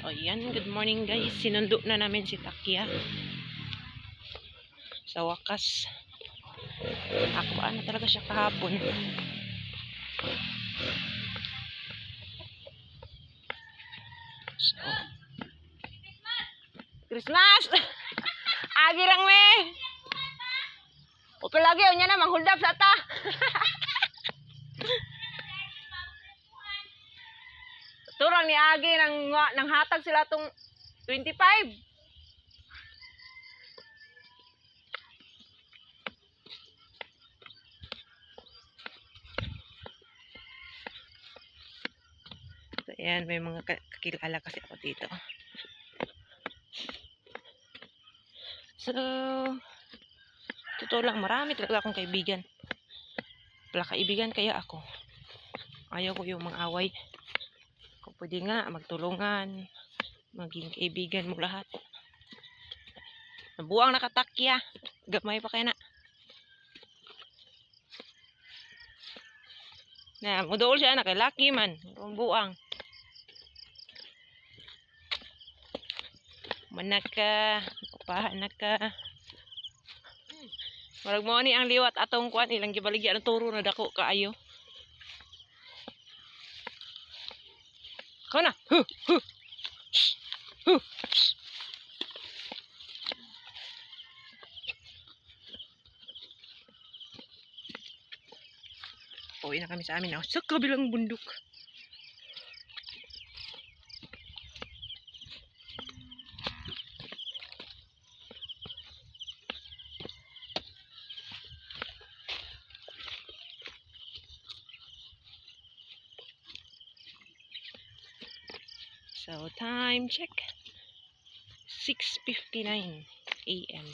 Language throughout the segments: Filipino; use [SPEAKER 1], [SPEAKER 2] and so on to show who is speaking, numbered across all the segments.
[SPEAKER 1] So, yan. Good morning, guys. Sinundo na namin si Takya. Sa wakas. Nakabaan na talaga siya kahapon. So, Christmas! Agi lang, me! O palagi, o niya na, manghuldap sa ta. Turang ni Agi nang hatag sila tong 25. So, ayan, may mga kakilala kasi ako dito. So, totoo lang, marami talaga akong kaibigan. Wala kaibigan kaya ako. Ayaw ko yung mga away. Kung pwede nga, magtulungan. Maging kaibigan mo lahat. Nabuang nakatakya. Gamay pa kaya na. Na, mudool siya na kay Lucky man. Buang. Manaka. Upahan na ka. Marag mo ni ang liwat atong kuan ilang gibaligyan ang turo na dako kaayo. Kau na. Uwi na kami sa amin. Sa kabilang bundok. So, time check. 6:59 AM.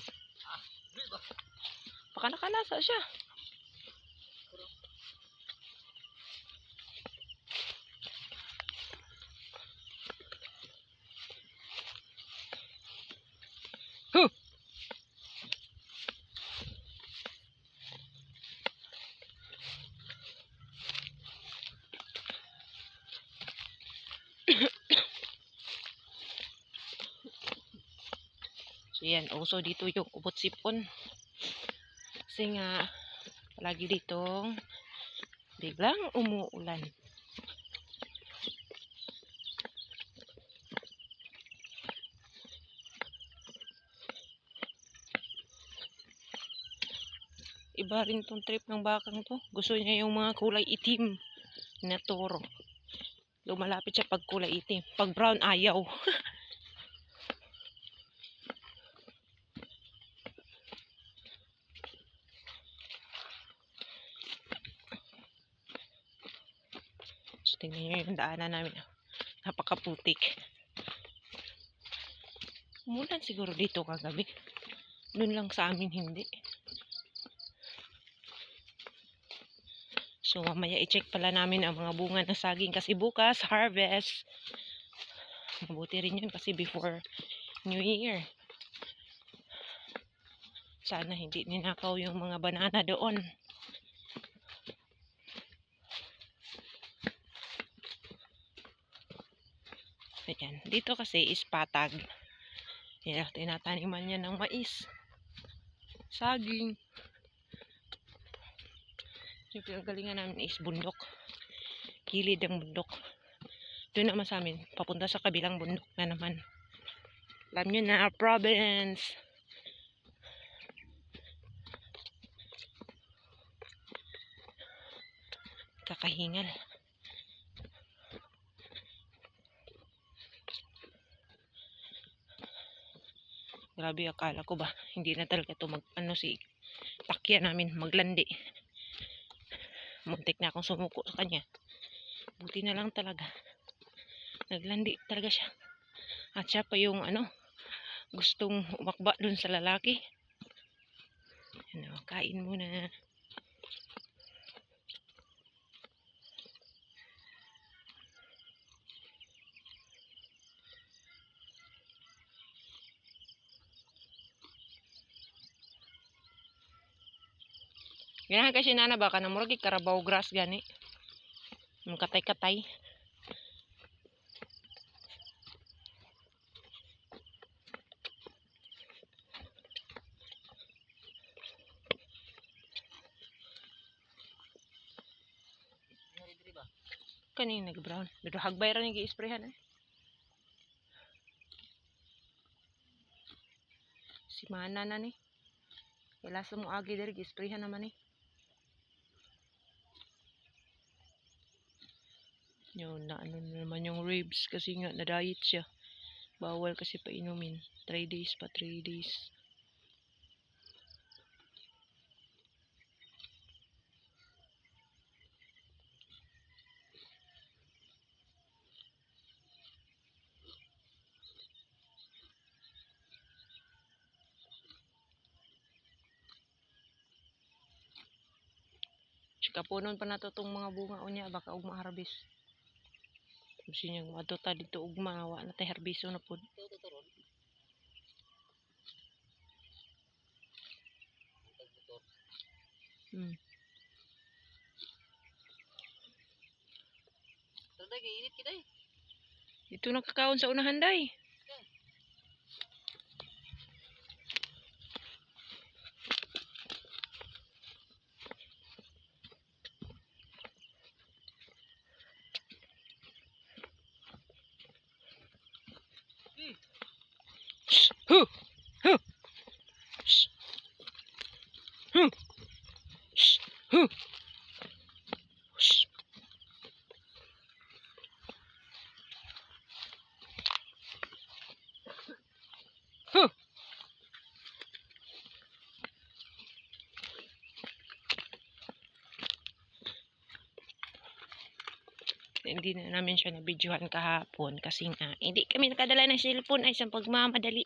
[SPEAKER 1] Baka nakalasa siya. Huh! So, yan. Also, dito yung ubot sipon. Kasi nga, palagi ditong biglang umuulan. Iba rin tong trip ng bakang to. Gusto niya yung mga kulay itim na toro. Lumalapit siya pag kulay itim. Pag brown, ayaw. So, tingnan nyo yung daanan namin. Napakaputik. Umulan siguro dito kagabi. Doon lang sa amin hindi. So, mamaya i-check pala namin ang mga bunga ng saging kasi bukas, harvest. Mabuti rin yun kasi before New Year. Sana hindi ninakaw yung mga banana doon. Ayan. Dito kasi is patag. Ayan, tinataniman niya ng mais. Saging. Yung pinagalingan namin is bundok. Kilid ang bundok. Doon naman sa amin, papunta sa kabilang bundok na naman. Alam nyo na, province. Kakahingal. Grabe, akala ko ba, hindi na talaga ito si Takya namin maglandi. Muntik na akong sumuko sa kanya. Buti na lang talaga. Naglandi talaga siya. At siya pa yung gustong umakba dun sa lalaki. Kain muna. Ganahan kasi nana baka na murag karabaw grass gani. Yung katay-katay. kaning nag-brown. Pero hagbay ra ni gi-sprayhan eh. Si mana na ni. Kaya sa mo agi diri gi-sprayhan naman eh. Yun, na ano naman yung ribs kasi nga na-diet siya. Bawal kasi painumin. 3 days pa, 3 days. Kapunon pa nato tong mga bunga unya baka ugma harvest. Kasi niya madto ta dito ugma wa na tay harbiso na pud. Hmm.
[SPEAKER 2] Taday kay init kiday.
[SPEAKER 1] Dito nakakaon sa unahan day. Huh. Huh. Huh. Huh. Huh. Hindi na namin siya na-videohan kahapon kasi nga hindi kami nakadala ng cellphone ay sa pagmamadali.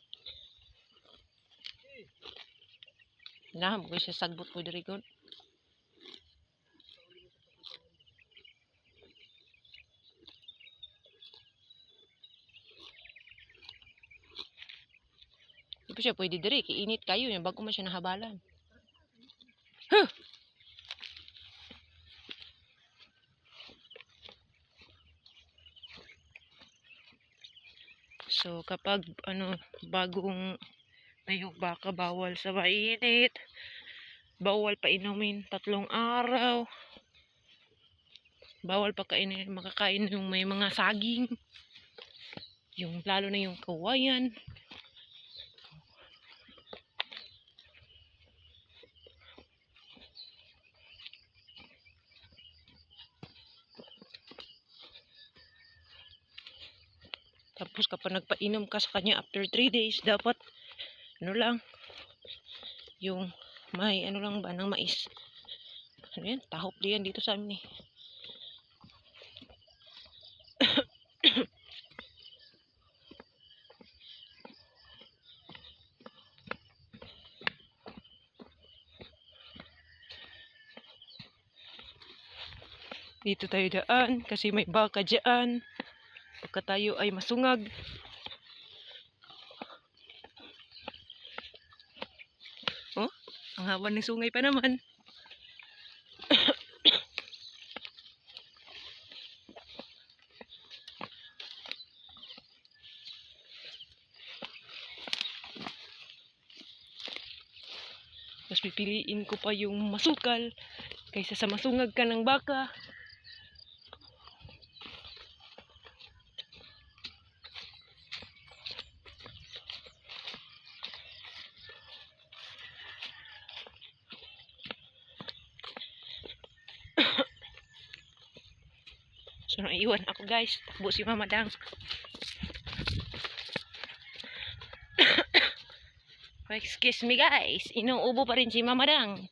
[SPEAKER 1] Na, mo siya sagbot ko diri gud. Di pa siya pwede diri kay init kayo yan bago man siya nahabalan. Huh. So kapag bagong nayog baka bawal sa mainit. Bawal pa inumin 3 araw. Bawal pa kainin makakain yung may mga saging. Yung lalo na yung kawayan. Tapos kapag nagpainom ka sa kanya after 3 days, dapat lang, yung may lang ba ng mais. Ano yan? Tahop diyan dito sa amin eh. Dito tayo daan kasi may baka dyan. Pagka tayo ay masungag. Oh, ang haba ng sungay pa naman. Mas pipiliin ko pa yung masukal kaysa sa masungag ka ng baka. So naiwan ako guys, takbo si Mama Dang. Excuse me guys, inuubo pa rin si Mama Dang.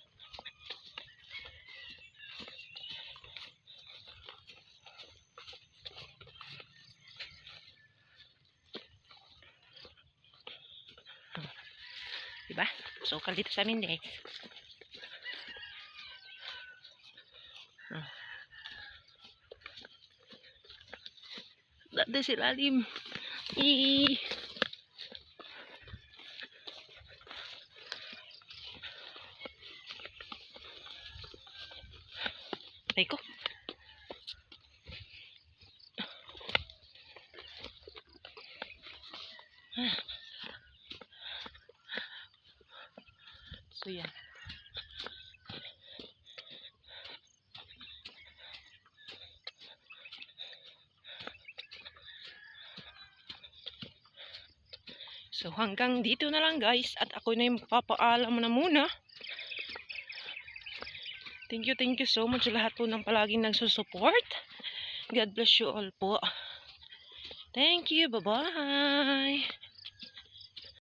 [SPEAKER 1] Diba? Sukal dito sa amin guys. Dada si lalim. Ay ko. So yan. So hanggang dito na lang guys, at ako na yung magpapaalam na muna. Thank you so much sa lahat po ng palaging nagsusupport. God bless you all po. Thank you, bye-bye.